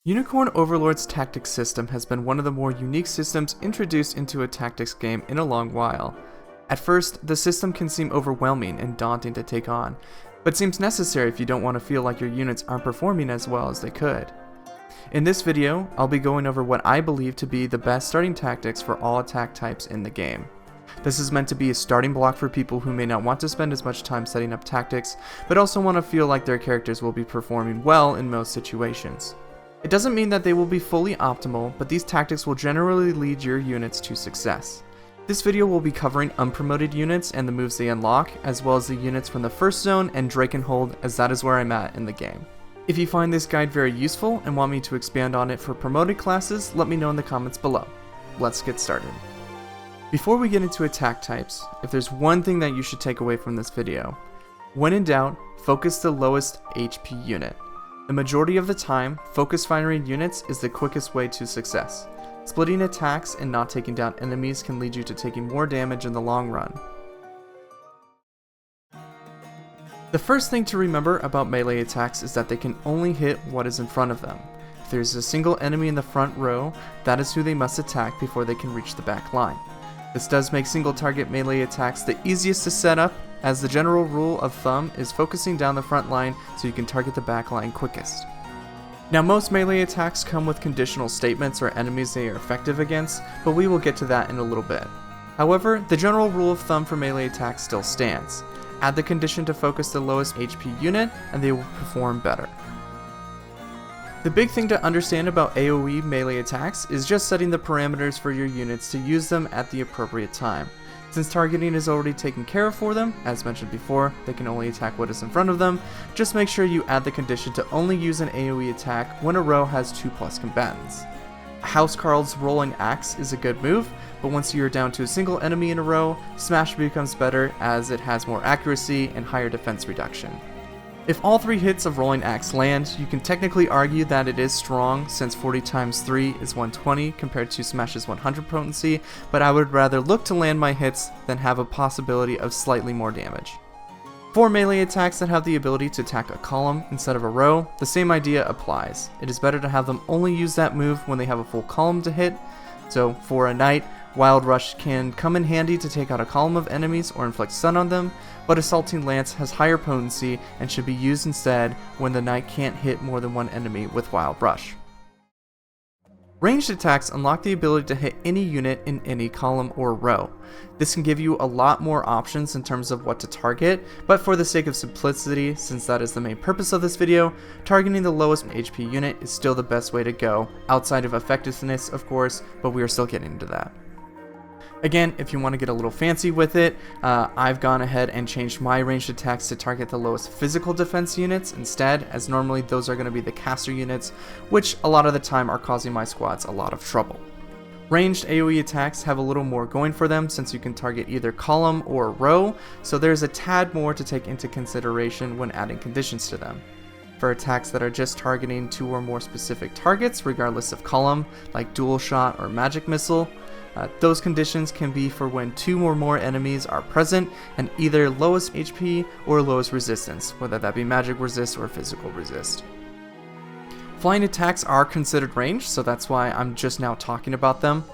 Unicorn Overlord's tactics system has been one of the more unique systems introduced into a tactics game in a long while. At first, the system can seem overwhelming and daunting to take on, but seems necessary if you don't want to feel like your units aren't performing as well as they could. In this video, I'll be going over what I believe to be the best starting tactics for all attack types in the game. This is meant to be a starting block for people who may not want to spend as much time setting up tactics, but also want to feel like their characters will be performing well in most situations. It doesn't mean that they will be fully optimal, but these tactics will generally lead your units to success. This video will be covering unpromoted units and the moves they unlock, as well as the units from the first zone and Drakenhold, as that is where I'm at in the game. If you find this guide very useful and want me to expand on it for promoted classes, let me know in the comments below. Let's get started. Before we get into attack types, if there's one thing that you should take away from this video, when in doubt, focus the lowest HP unit. The majority of the time, focus firing units is the quickest way to success. Splitting attacks and not taking down enemies can lead you to taking more damage in the long run. The first thing to remember about melee attacks is that they can only hit what is in front of them. If there's a single enemy in the front row, that is who they must attack before they can reach the back line. This does make single target melee attacks the easiest to set up, as the general rule of thumb is focusing down the front line so you can target the back line quickest. Now, most melee attacks come with conditional statements or enemies they are effective against, but we will get to that in a little bit. However, the general rule of thumb for melee attacks still stands. Add the condition to focus the lowest HP unit and they will perform better. The big thing to understand about AoE melee attacks is just setting the parameters for your units to use them at the appropriate time. Since targeting is already taken care of for them, as mentioned before, they can only attack what is in front of them, just make sure you add the condition to only use an AoE attack when a row has 2+ combatants. Housecarl's Rolling Axe is a good move, but once you are down to a single enemy in a row, Smash becomes better as it has more accuracy and higher defense reduction. If all 3 hits of Rolling Axe land, you can technically argue that it is strong since 40 times 3 is 120 compared to Smash's 100 potency, but I would rather look to land my hits than have a possibility of slightly more damage. For melee attacks that have the ability to attack a column instead of a row, the same idea applies. It is better to have them only use that move when they have a full column to hit. So for a knight, Wild Rush can come in handy to take out a column of enemies or inflict stun on them, but Assaulting Lance has higher potency and should be used instead when the knight can't hit more than one enemy with Wild Rush. Ranged attacks unlock the ability to hit any unit in any column or row. This can give you a lot more options in terms of what to target, but for the sake of simplicity, since that is the main purpose of this video, targeting the lowest HP unit is still the best way to go, outside of effectiveness of course, but we are still getting into that. Again, if you want to get a little fancy with it, I've gone ahead and changed my ranged attacks to target the lowest physical defense units instead, as normally those are going to be the caster units, which a lot of the time are causing my squads a lot of trouble. Ranged AoE attacks have a little more going for them since you can target either column or row, so there's a tad more to take into consideration when adding conditions to them. For attacks that are just targeting 2 or more specific targets, regardless of column, like Dual Shot or Magic Missile, those conditions can be for when 2 or more enemies are present and either lowest HP or lowest resistance, whether that be magic resist or physical resist. Flying attacks are considered ranged, so that's why I'm just now talking about them.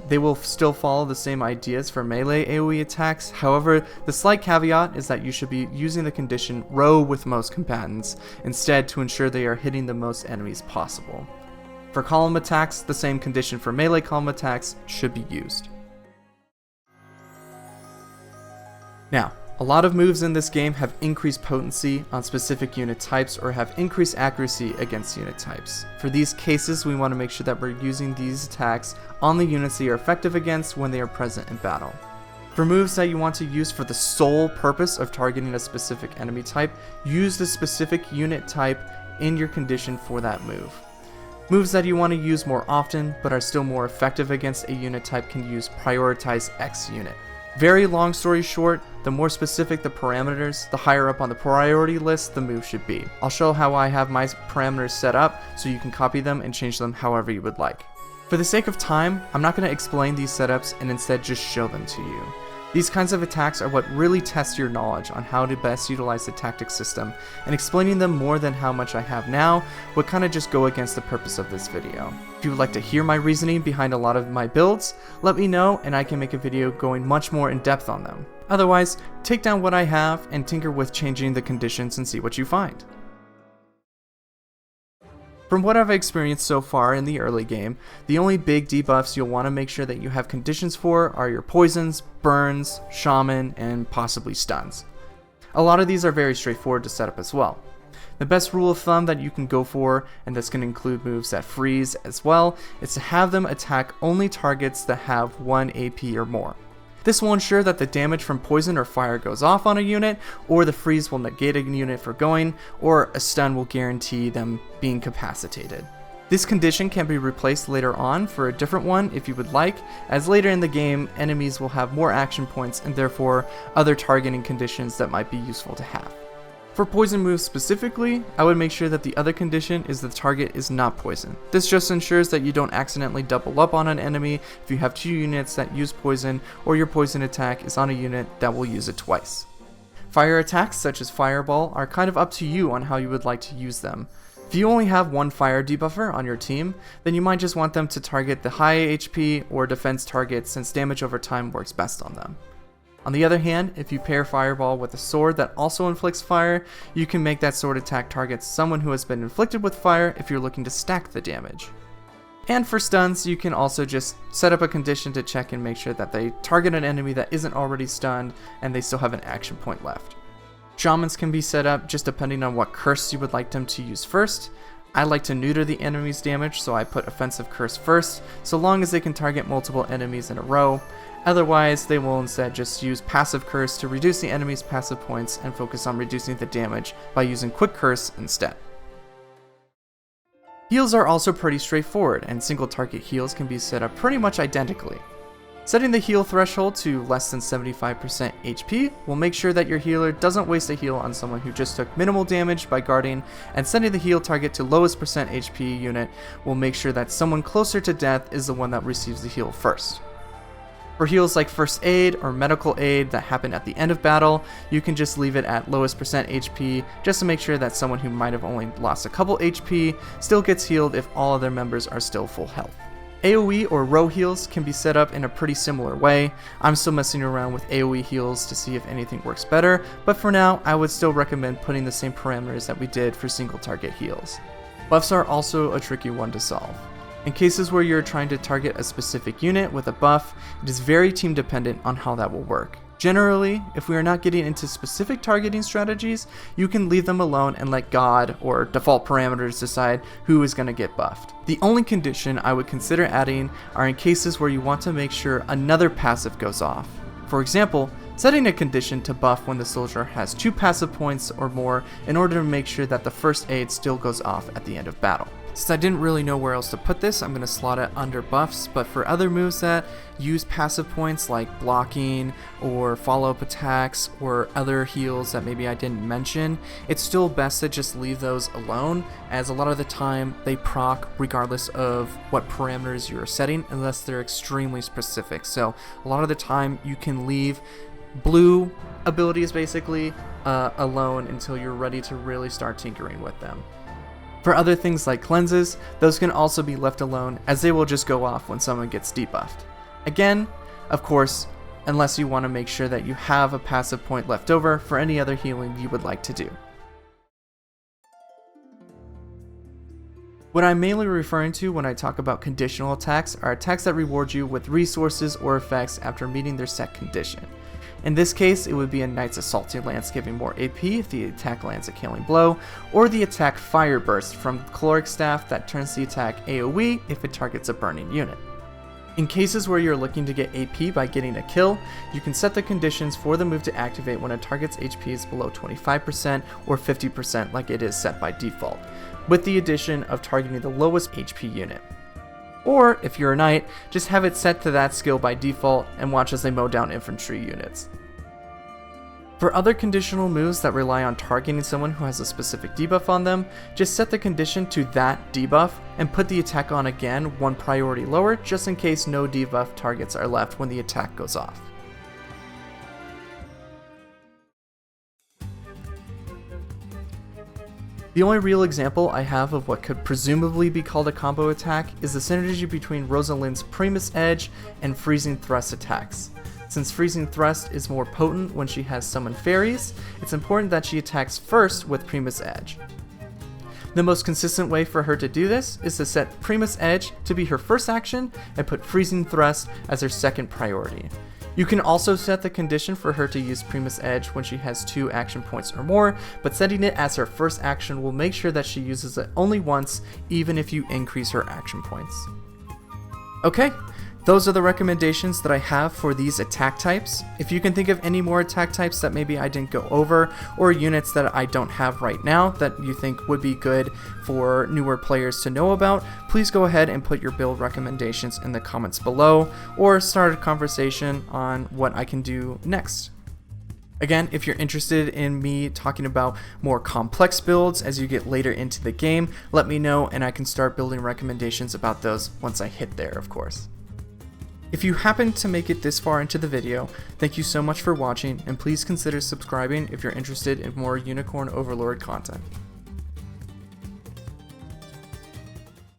They will still follow the same ideas for melee AoE attacks, however, the slight caveat is that you should be using the condition row with most combatants instead to ensure they are hitting the most enemies possible. For column attacks, the same condition for melee column attacks should be used. Now, a lot of moves in this game have increased potency on specific unit types or have increased accuracy against unit types. For these cases, we want to make sure that we're using these attacks on the units they are effective against when they are present in battle. For moves that you want to use for the sole purpose of targeting a specific enemy type, use the specific unit type in your condition for that move. Moves that you want to use more often but are still more effective against a unit type can use prioritize X unit. Very long story short, the more specific the parameters, the higher up on the priority list the move should be. I'll show how I have my parameters set up so you can copy them and change them however you would like. For the sake of time, I'm not going to explain these setups and instead just show them to you. These kinds of attacks are what really test your knowledge on how to best utilize the tactic system, and explaining them more than how much I have now would kinda just go against the purpose of this video. If you would like to hear my reasoning behind a lot of my builds, let me know and I can make a video going much more in depth on them. Otherwise, take down what I have and tinker with changing the conditions and see what you find. From what I've experienced so far in the early game, the only big debuffs you'll want to make sure that you have conditions for are your poisons, burns, shaman, and possibly stuns. A lot of these are very straightforward to set up as well. The best rule of thumb that you can go for, and this can include moves that freeze as well, is to have them attack only targets that have 1 AP or more. This will ensure that the damage from poison or fire goes off on a unit, or the freeze will negate a unit for going, or a stun will guarantee them being incapacitated. This condition can be replaced later on for a different one if you would like, as later in the game enemies will have more action points and therefore other targeting conditions that might be useful to have. For poison moves specifically, I would make sure that the other condition is the target is not poison. This just ensures that you don't accidentally double up on an enemy if you have 2 units that use poison, or your poison attack is on a unit that will use it twice. Fire attacks such as Fireball are kind of up to you on how you would like to use them. If you only have 1 fire debuffer on your team, then you might just want them to target the high HP or defense targets since damage over time works best on them. On the other hand, if you pair Fireball with a sword that also inflicts fire, you can make that sword attack target someone who has been inflicted with fire if you're looking to stack the damage. And for stuns, you can also just set up a condition to check and make sure that they target an enemy that isn't already stunned and they still have an action point left. Shamans can be set up just depending on what curse you would like them to use first. I like to neuter the enemy's damage, so I put offensive curse first, so long as they can target multiple enemies in a row. Otherwise, they will instead just use passive curse to reduce the enemy's passive points and focus on reducing the damage by using quick curse instead. Heals are also pretty straightforward, and single target heals can be set up pretty much identically. Setting the heal threshold to less than 75% HP will make sure that your healer doesn't waste a heal on someone who just took minimal damage by guarding, and setting the heal target to lowest percent HP unit will make sure that someone closer to death is the one that receives the heal first. For heals like first aid or medical aid that happen at the end of battle, you can just leave it at lowest percent HP just to make sure that someone who might have only lost a couple HP still gets healed if all other members are still full health. AoE or row heals can be set up in a pretty similar way. I'm still messing around with AoE heals to see if anything works better, but for now I would still recommend putting the same parameters that we did for single target heals. Buffs are also a tricky one to solve. In cases where you're trying to target a specific unit with a buff, it is very team dependent on how that will work. Generally, if we are not getting into specific targeting strategies, you can leave them alone and let God or default parameters decide who is going to get buffed. The only condition I would consider adding are in cases where you want to make sure another passive goes off. For example, setting a condition to buff when the soldier has 2 passive points or more in order to make sure that the first aid still goes off at the end of battle. Since I didn't really know where else to put this, I'm going to slot it under buffs, but for other moves that use passive points like blocking or follow-up attacks or other heals that maybe I didn't mention, it's still best to just leave those alone, as a lot of the time they proc regardless of what parameters you're setting unless they're extremely specific. So a lot of the time you can leave blue abilities basically alone until you're ready to really start tinkering with them. For other things like cleanses, those can also be left alone as they will just go off when someone gets debuffed. Again, of course, unless you want to make sure that you have a passive point left over for any other healing you would like to do. What I'm mainly referring to when I talk about conditional attacks are attacks that reward you with resources or effects after meeting their set condition. In this case, it would be a Knight's Assaulting Lance giving more AP if the attack lands a killing blow, or the attack Fire Burst from Caloric Staff that turns the attack AoE if it targets a burning unit. In cases where you're looking to get AP by getting a kill, you can set the conditions for the move to activate when a target's HP is below 25% or 50% like it is set by default, with the addition of targeting the lowest HP unit. Or, if you're a knight, just have it set to that skill by default and watch as they mow down infantry units. For other conditional moves that rely on targeting someone who has a specific debuff on them, just set the condition to that debuff and put the attack on again 1 priority lower just in case no debuff targets are left when the attack goes off. The only real example I have of what could presumably be called a combo attack is the synergy between Rosalind's Primus Edge and Freezing Thrust attacks. Since Freezing Thrust is more potent when she has summoned fairies, it's important that she attacks first with Primus Edge. The most consistent way for her to do this is to set Primus Edge to be her first action and put Freezing Thrust as her second priority. You can also set the condition for her to use Primus Edge when she has 2 action points or more, but setting it as her first action will make sure that she uses it only once, even if you increase her action points. Okay, those are the recommendations that I have for these attack types. If you can think of any more attack types that maybe I didn't go over, or units that I don't have right now that you think would be good for newer players to know about, please go ahead and put your build recommendations in the comments below, or start a conversation on what I can do next. Again, if you're interested in me talking about more complex builds as you get later into the game, let me know and I can start building recommendations about those once I hit there, of course. If you happen to make it this far into the video, thank you so much for watching, and please consider subscribing if you're interested in more Unicorn Overlord content.